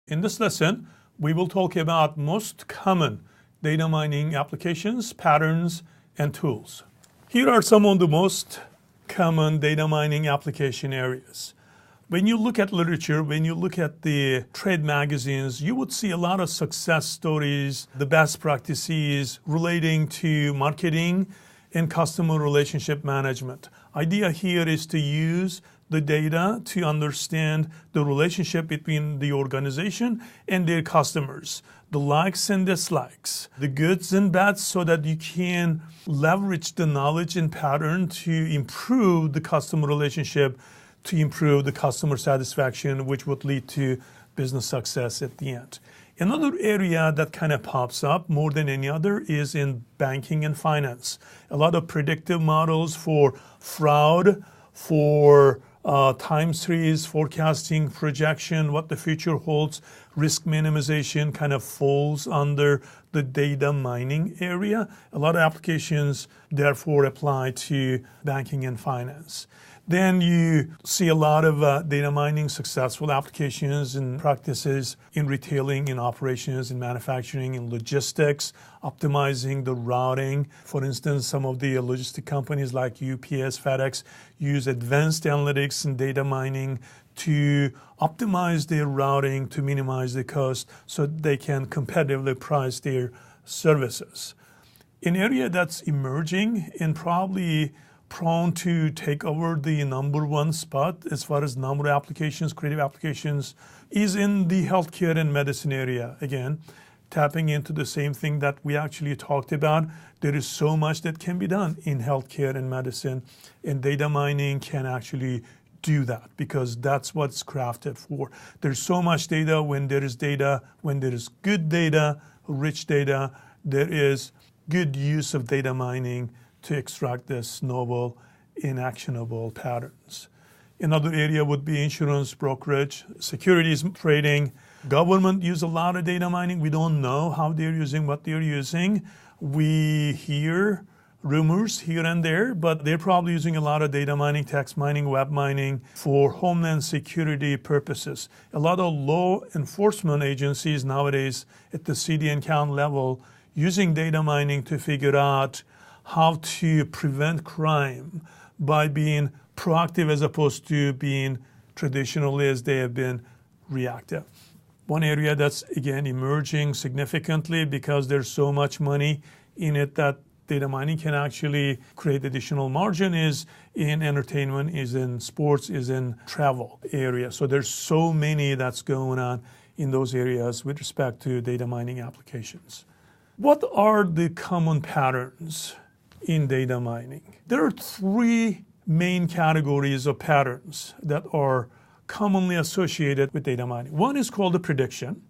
In this lesson, we will talk about most common data mining applications, patterns, and tools. Here are some of the most common data mining application areas. When you look at literature, when you look at the trade magazines, you would see a lot of success stories, the best practices relating to marketing and customer relationship management. Idea here is to use the data to understand the relationship between the organization and their customers, the likes and dislikes, the goods and bads, so that you can leverage the knowledge and pattern to improve the customer relationship, to improve the customer satisfaction, which would lead to business success at the end. Another area that kind of pops up more than any other is in banking and finance. A lot of predictive models for fraud, for time series forecasting, projection, what the future holds, risk minimization kind of falls under the data mining area. A lot of applications therefore apply to banking and finance. Then you see a lot of data mining successful applications and practices in retailing, in operations, in manufacturing, in logistics, optimizing the routing. For instance, some of the logistic companies like UPS, FedEx use advanced analytics and data mining to optimize their routing, to minimize the cost so they can competitively price their services. An area that's emerging and probably prone to take over the number one spot as far as number of applications, creative applications, is in the healthcare and medicine area. Again, tapping into the same thing that we actually talked about. There is so much that can be done in healthcare and medicine, and data mining can actually do that because that's what it's crafted for. There's so much data. When there is good data, rich data, there is good use of data mining to extract this novel, inactionable patterns. Another area would be insurance brokerage, securities trading. Government use a lot of data mining. We don't know how they're using, what they're using. We hear rumors here and there, but they're probably using a lot of data mining, text mining, web mining for homeland security purposes. A lot of law enforcement agencies nowadays at the city and county level using data mining to figure out how to prevent crime by being proactive as opposed to being traditionally as they have been reactive. One area that's, again, emerging significantly because there's so much money in it that data mining can actually create additional margin is in entertainment, is in sports, is in travel area. So there's so many that's going on in those areas with respect to data mining applications. What are the common patterns in data mining? There are three main categories of patterns that are commonly associated with data mining. One is called the prediction.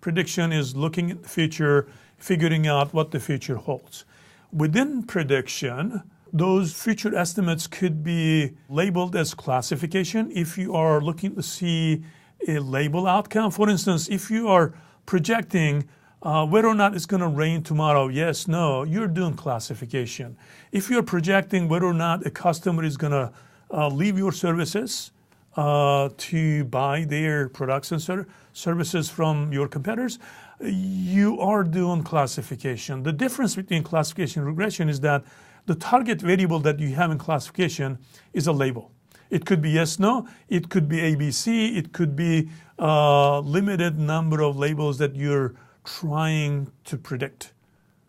Prediction is looking at the future, figuring out what the future holds. Within prediction, those future estimates could be labeled as classification if you are looking to see a label outcome. For instance, if you are projecting whether or not it's going to rain tomorrow, yes, no, you're doing classification. If you're projecting whether or not a customer is going to leave your services to buy their products and services from your competitors, you are doing classification. The difference between classification and regression is that the target variable that you have in classification is a label. It could be yes, no, it could be ABC, it could be a limited number of labels that you're trying to predict.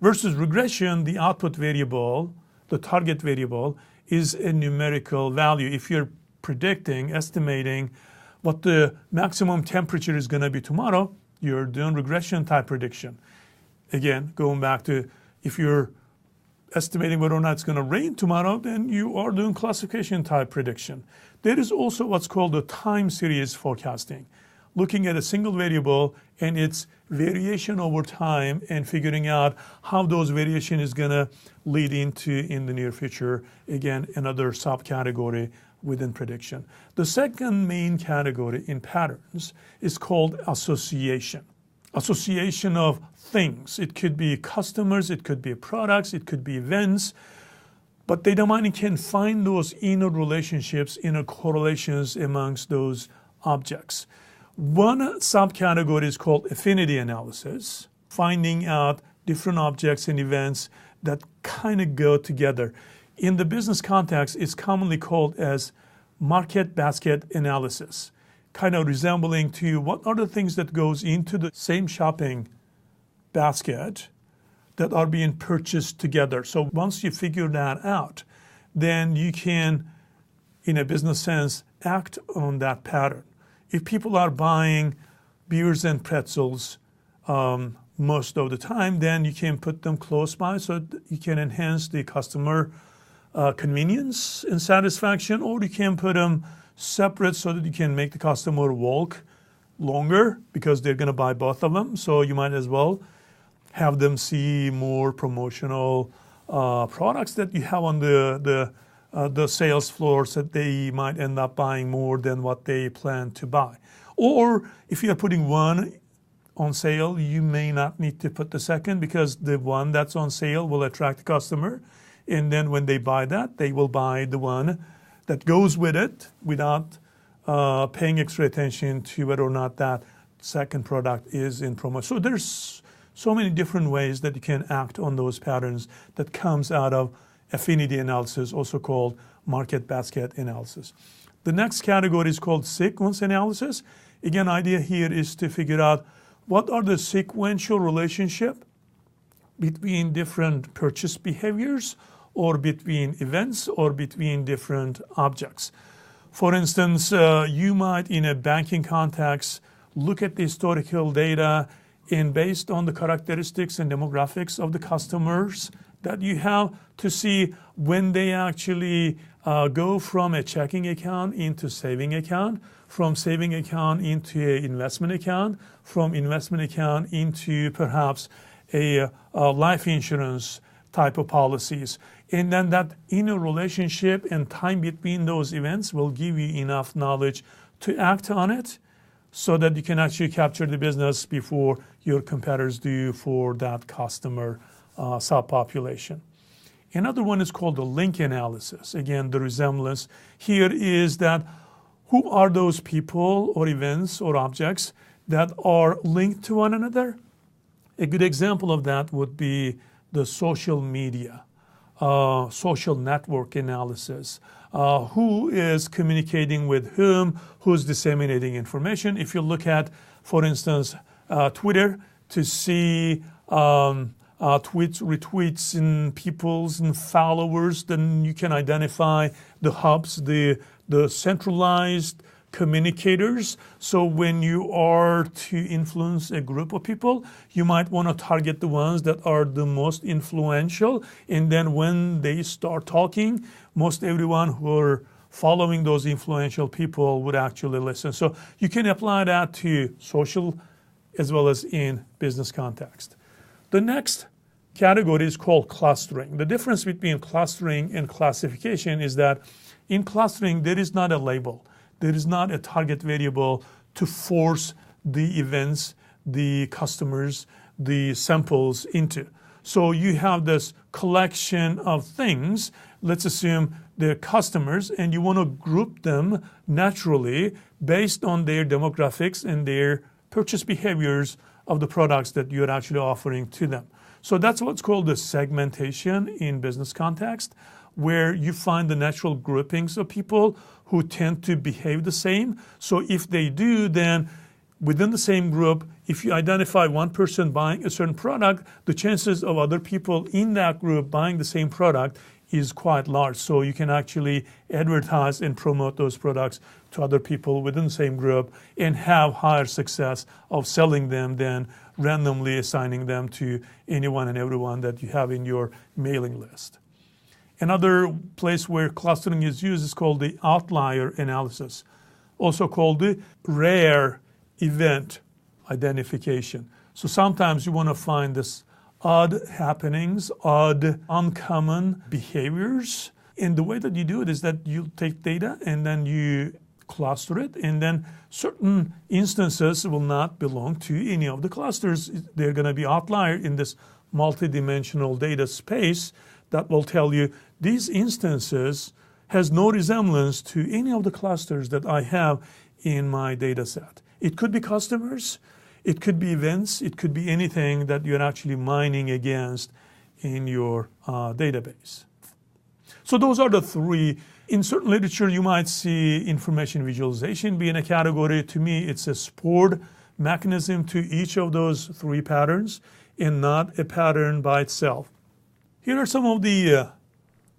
Versus regression, the output variable, the target variable, is a numerical value. If you're predicting, estimating what the maximum temperature is going to be tomorrow, you're doing regression type prediction. Again, going back to if you're estimating whether or not it's going to rain tomorrow, then you are doing classification type prediction. There is also what's called the time series forecasting, looking at a single variable and its variation over time and figuring out how those variation is going to lead into in the near future. Again, another subcategory within prediction. The second main category in patterns is called association. Association of things. It could be customers, it could be products, it could be events. But data mining can find those inner relationships, inner correlations amongst those objects. One subcategory is called affinity analysis, finding out different objects and events that kind of go together. In the business context, it's commonly called as market basket analysis, kind of resembling to what are the things that goes into the same shopping basket that are being purchased together. So once you figure that out, then you can, in a business sense, act on that pattern. If people are buying beers and pretzels most of the time, then you can put them close by so you can enhance the customer convenience and satisfaction, or you can put them separate so that you can make the customer walk longer because they're going to buy both of them. So you might as well have them see more promotional products that you have on the sales floor, so that they might end up buying more than what they plan to buy. Or if you're putting one on sale, you may not need to put the second, because the one that's on sale will attract the customer. And then when they buy that, they will buy the one that goes with it without paying extra attention to whether or not that second product is in promo. So there's so many different ways that you can act on those patterns that comes out of affinity analysis, also called market basket analysis. The next category is called sequence analysis. Again, idea here is to figure out what are the sequential relationship between different purchase behaviors, or between events, or between different objects. For instance, you might, in a banking context, look at the historical data, and based on the characteristics and demographics of the customers that you have, to see when they actually go from a checking account into saving account, from saving account into an investment account, from investment account into perhaps a life insurance type of policies. And then that inner relationship and time between those events will give you enough knowledge to act on it, so that you can actually capture the business before your competitors do for that customer subpopulation. Another one is called the link analysis. Again, the resemblance here is that who are those people or events or objects that are linked to one another? A good example of that would be the social media, social network analysis. Who is communicating with whom, who's disseminating information. If you look at, for instance, Twitter, to see tweets, retweets, and people's and followers, then you can identify the hubs, the centralized communicators. So when you are to influence a group of people, you might want to target the ones that are the most influential. And then when they start talking, most everyone who are following those influential people would actually listen. So you can apply that to social as well as in business context. The next category is called clustering. The difference between clustering and classification is that in clustering, there is not a label. There is not a target variable to force the events, the customers, the samples into. So you have this collection of things. Let's assume they're customers, and you want to group them naturally based on their demographics and their purchase behaviors of the products that you're actually offering to them. So that's what's called the segmentation in business context, where you find the natural groupings of people who tend to behave the same. So if they do, then within the same group, if you identify one person buying a certain product, the chances of other people in that group buying the same product is quite large. So you can actually advertise and promote those products to other people within the same group and have higher success of selling them than randomly assigning them to anyone and everyone that you have in your mailing list. Another place where clustering is used is called the outlier analysis, also called the rare event identification. So sometimes you want to find this odd happenings, odd, uncommon behaviors. And the way that you do it is that you take data and then you cluster it, and then certain instances will not belong to any of the clusters. They're going to be outlier in this multidimensional data space that will tell you these instances has no resemblance to any of the clusters that I have in my data set. It could be customers, it could be events, it could be anything that you're actually mining against in your database. So those are the three. In certain literature, you might see information visualization being a category. To me, it's a support mechanism to each of those three patterns and not a pattern by itself. Here are some of the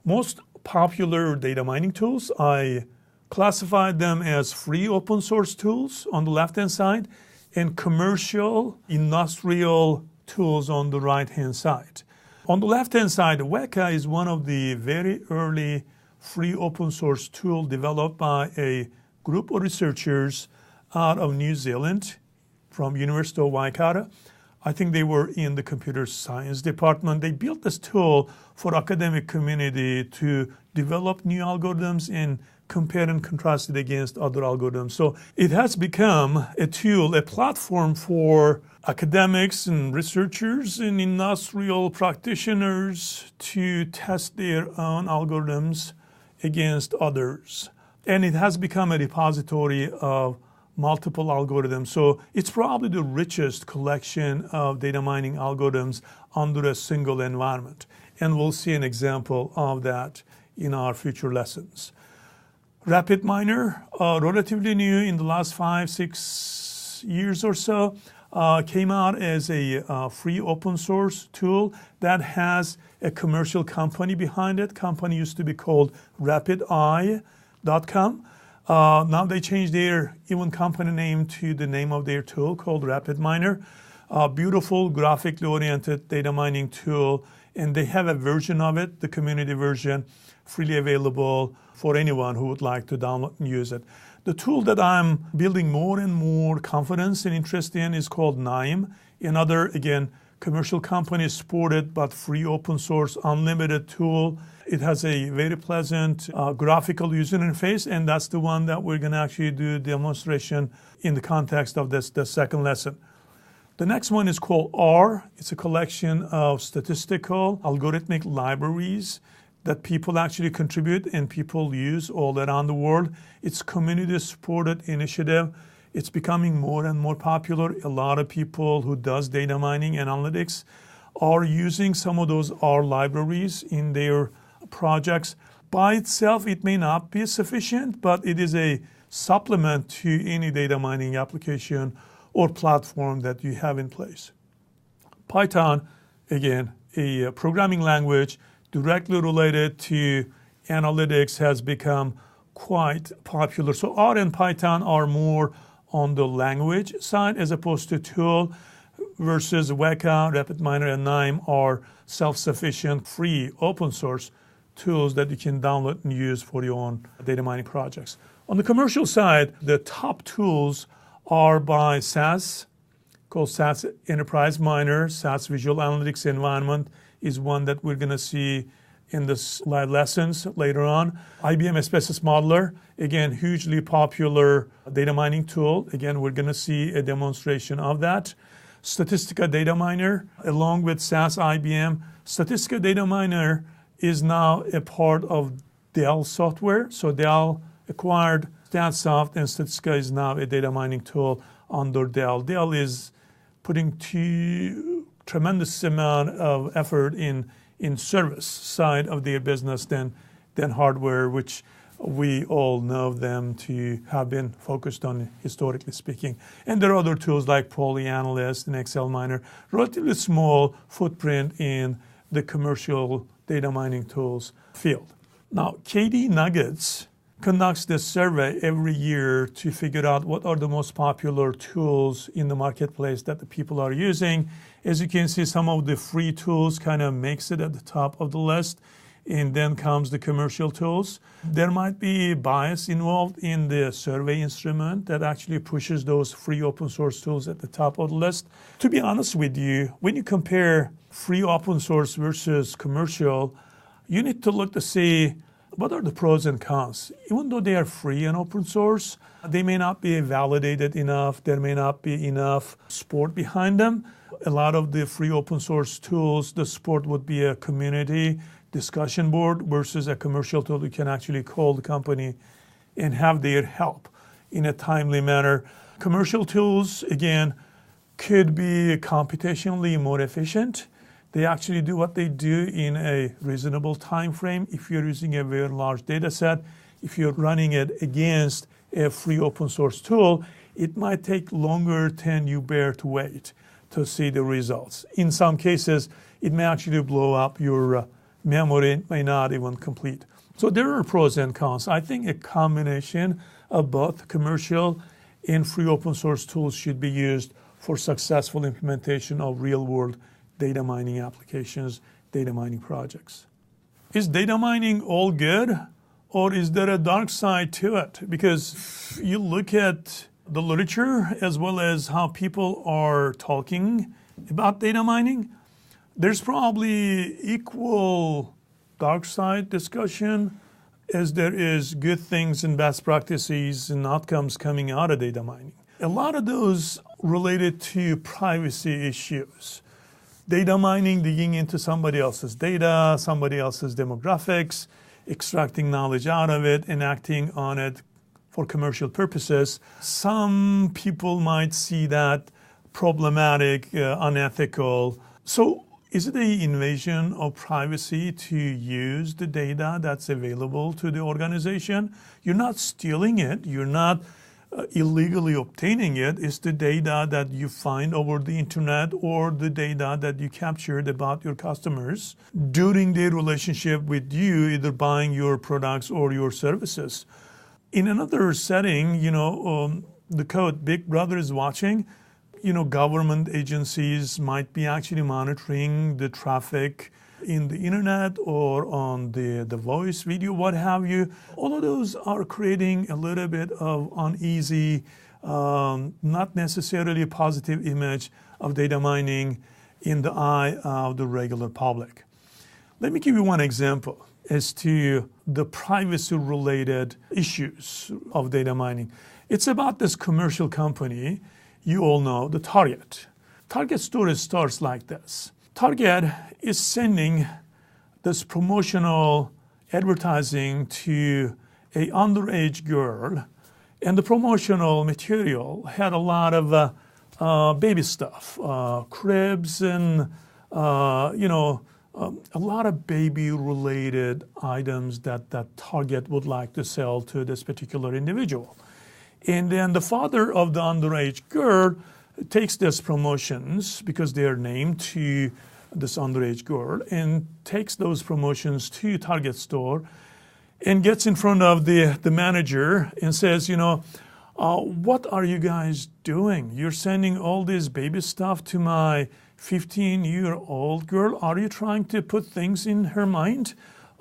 most popular data mining tools. I classified them as free open source tools on the left-hand side and commercial industrial tools on the right-hand side. On the left-hand side, Weka is one of the very early free open source tool developed by a group of researchers out of New Zealand from University of Waikato. I think they were in the computer science department. They built this tool for academic community to develop new algorithms and compare and contrast it against other algorithms. So it has become a tool, a platform for academics and researchers and industrial practitioners to test their own algorithms against others. And it has become a repository of multiple algorithms. So it's probably the richest collection of data mining algorithms under a single environment. And we'll see an example of that in our future lessons. RapidMiner, relatively new in the last 5-6 years or so, came out as a free open source tool that has a commercial company behind it. Company used to be called RapidEye.com. Now they changed their even company name to the name of their tool called RapidMiner. Beautiful graphically oriented data mining tool, and they have a version of it, the community version, freely available for anyone who would like to download and use it. The tool that I'm building more and more confidence and interest in is called Naim. Another, again, commercial company supported but free open source unlimited tool. It has a very pleasant graphical user interface, and that's the one that we're going to actually do demonstration in the context of the second lesson. The next one is called R. It's a collection of statistical algorithmic libraries that people actually contribute and people use all around the world. It's community-supported initiative. It's becoming more and more popular. A lot of people who does data mining and analytics are using some of those R libraries in their projects. By itself, it may not be sufficient, but it is a supplement to any data mining application or platform that you have in place. Python, again, a programming language directly related to analytics, has become quite popular. So R and Python are more on the language side as opposed to tool, versus Weka, RapidMiner, and Naim are self-sufficient, free, open source tools that you can download and use for your own data mining projects. On the commercial side, the top tools are by SAS, called SAS Enterprise Miner. SAS Visual Analytics Environment is one that we're going to see in the slide lessons later on. IBM Asbestos Modeler, again, hugely popular data mining tool. Again, we're going to see a demonstration of that. Statistica Data Miner, along with SAS IBM. Statistica Data Miner is now a part of Dell software. So Dell acquired StatSoft, and Statistica is now a data mining tool under Dell. Dell is putting tremendous amount of effort in service side of their business than hardware, which we all know them to have been focused on historically speaking. And there are other tools like PolyAnalyst and Excel Miner, relatively small footprint in the commercial data mining tools field. Now, KD Nuggets conducts this survey every year to figure out what are the most popular tools in the marketplace that the people are using. As you can see, some of the free tools kind of makes it at the top of the list, and then comes the commercial tools. There might be bias involved in the survey instrument that actually pushes those free open source tools at the top of the list. To be honest with you, when you compare free open source versus commercial, you need to look to see what are the pros and cons. Even though they are free and open source, they may not be validated enough. There may not be enough support behind them. A lot of the free open source tools, the support would be a community discussion board versus a commercial tool. You can actually call the company and have their help in a timely manner. Commercial tools, again, could be computationally more efficient. They actually do what they do in a reasonable time frame. If you're using a very large data set, if you're running it against a free open source tool, it might take longer than you bear to wait to see the results. In some cases, it may actually blow up your memory, it may not even complete. So there are pros and cons. I think a combination of both commercial and free open source tools should be used for successful implementation of real-world data mining applications, data mining projects. Is data mining all good, or is there a dark side to it? Because if you look at the literature as well as how people are talking about data mining, there's probably equal dark side discussion as there is good things and best practices and outcomes coming out of data mining. A lot of those related to privacy issues. Data mining, digging into somebody else's data, somebody else's demographics, extracting knowledge out of it and acting on it for commercial purposes. Some people might see that problematic, unethical. So is it an invasion of privacy to use the data that's available to the organization? You're not stealing it. You're not illegally obtaining it. It's the data that you find over the internet or the data that you captured about your customers during their relationship with you, either buying your products or your services. In another setting, the code Big Brother is watching. Government agencies might be actually monitoring the traffic in the internet or on the voice, video, what have you. All of those are creating a little bit of uneasy, not necessarily a positive image of data mining in the eye of the regular public. Let me give you one example as to the privacy-related issues of data mining. It's about this commercial company. You all know the Target. Target story starts like this. Target is sending this promotional advertising to an underage girl, and the promotional material had a lot of baby stuff, cribs and, a lot of baby-related items that Target would like to sell to this particular individual. And then the father of the underage girl takes these promotions because they are named to this underage girl and takes those promotions to Target store and gets in front of the manager and says, what are you guys doing? You're sending all this baby stuff to my 15-year-old girl. Are you trying to put things in her mind?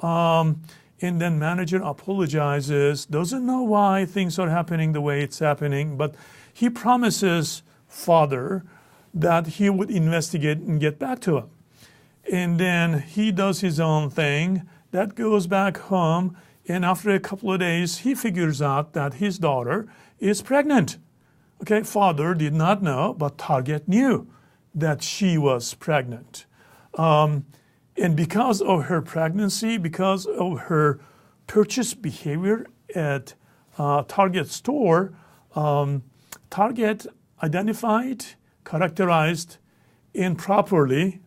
And then manager apologizes, doesn't know why things are happening the way it's happening, but he promises father that he would investigate and get back to him. And then he does his own thing. That goes back home, and after a couple of days, he figures out that his daughter is pregnant. Okay, father did not know, but Target knew that she was pregnant. And because of her pregnancy, because of her purchase behavior at Target store, Target identified, characterized, and properly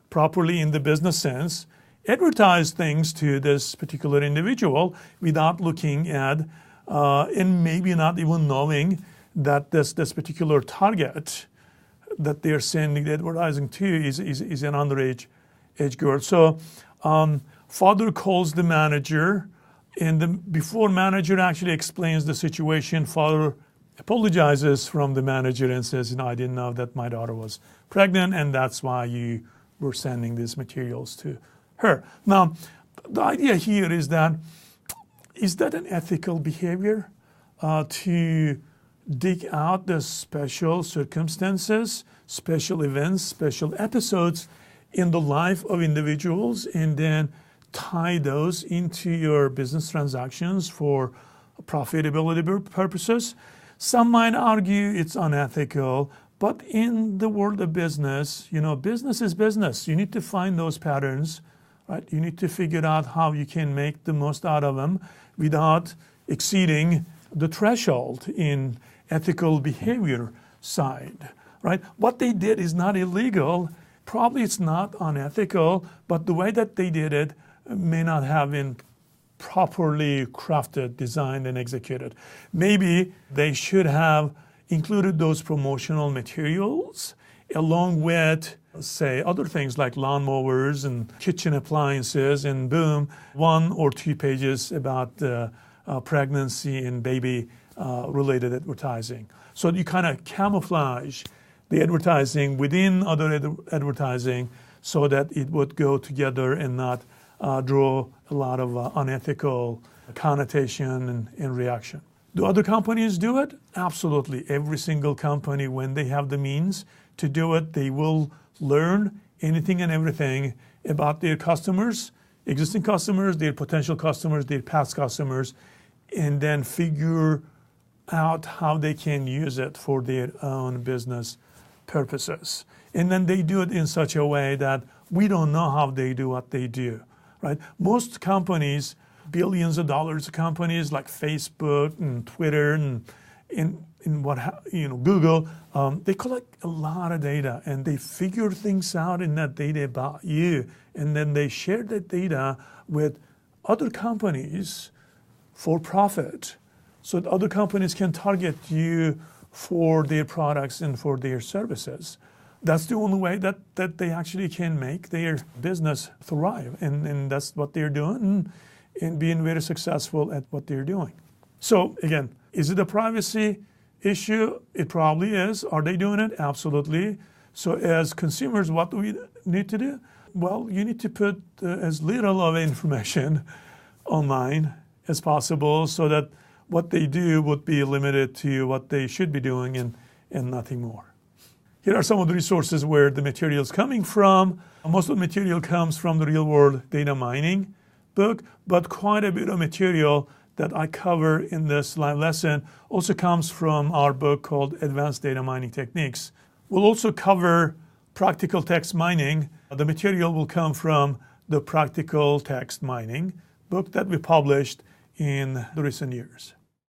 in the business sense, advertised things to this particular individual without looking at and maybe not even knowing that this particular target that they're sending the advertising to is an underage girl. So father calls the manager, and before manager actually explains the situation, father apologizes from the manager and says, I didn't know that my daughter was pregnant, and that's why you were sending these materials to her. Now, the idea here is that an ethical behavior to dig out the special circumstances, special events, special episodes in the life of individuals and then tie those into your business transactions for profitability purposes? Some might argue it's unethical, but in the world of business, business is business. You need to find those patterns, right? You need to figure out how you can make the most out of them without exceeding the threshold in ethical behavior side, right? What they did is not illegal. Probably it's not unethical, but the way that they did it may not have been properly crafted, designed, and executed. Maybe they should have included those promotional materials along with, say, other things like lawnmowers and kitchen appliances, and boom, 1 or 2 pages about pregnancy and baby related advertising. So you kind of camouflage the advertising within other advertising so that it would go together and not draw a lot of unethical connotation and reaction. Do other companies do it? Absolutely. Every single company, when they have the means to do it, they will learn anything and everything about their customers, existing customers, their potential customers, their past customers, and then figure out how they can use it for their own business purposes. And then they do it in such a way that we don't know how they do what they do, right? Most companies, billions of dollars of companies like Facebook and Twitter and Google, they collect a lot of data and they figure things out in that data about you, and then they share that data with other companies for profit, so that other companies can target you for their products and for their services. That's the only way that they actually can make their business thrive, and that's what they're doing, and being very successful at what they're doing. So again, is it a privacy issue? It probably is. Are they doing it? Absolutely. So as consumers, what do we need to do? Well, you need to put as little of information online as possible so that what they do would be limited to what they should be doing and nothing more. Here are some of the resources where the material is coming from. Most of the material comes from the Real World Data Mining book, but quite a bit of material that I cover in this live lesson also comes from our book called Advanced Data Mining Techniques. We'll also cover practical text mining. The material will come from the Practical Text Mining book that we published in the recent years.